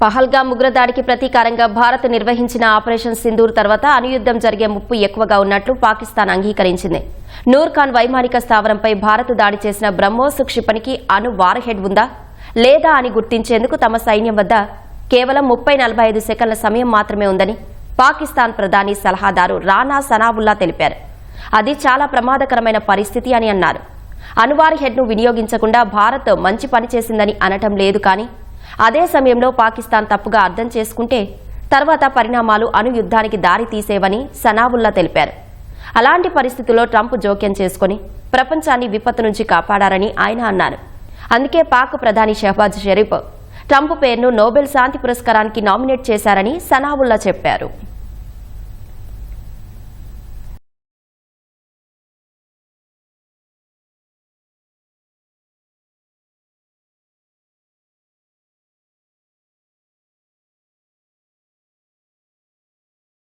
పహల్గామ్ ఉగ్రదాడికి ప్రతీకారంగా భారత్ నిర్వహించిన ఆపరేషన్ సింధూర్ తర్వాత అణుయుద్ధం జరిగే ముప్పు ఎక్కువగా ఉన్నట్లు పాకిస్తాన్ అంగీకరించింది. నూర్ ఖాన్ వైమానిక స్థావరంపై భారత్ దాడి చేసిన బ్రహ్మోస్ క్షిపణికి అణు వార్ హెడ్ ఉందా లేదా అని గుర్తించేందుకు తమ సైన్యం వద్ద కేవలం 30-45 సెకన్ల సమయం మాత్రమే ఉందని పాకిస్తాన్ ప్రధాని సలహాదారు రానా సనావుల్లా తెలిపారు. అది చాలా ప్రమాదకరమైన పరిస్థితి అని అన్నారు. అణువార్ హెడ్ను వినియోగించకుండా భారత్ మంచి పని చేసిందని అనటం లేదు, కానీ అదే సమయంలో పాకిస్తాన్ తప్పుగా అర్థం చేసుకుంటే తర్వాత పరిణామాలు అణు యుద్ధానికి దారి తీసేవని సనావుల్లా తెలిపారు. అలాంటి పరిస్థితుల్లో ట్రంప్ జోక్యం చేసుకుని ప్రపంచాన్ని విపత్తు నుంచి కాపాడారని ఆయన అన్నారు. అందుకే పాక్ ప్రధాని షహబాజ్ షరీఫ్ ట్రంప్ పేరును నోబెల్ శాంతి పురస్కారానికి నామినేట్ చేశారని సనావుల్లా చెప్పారు.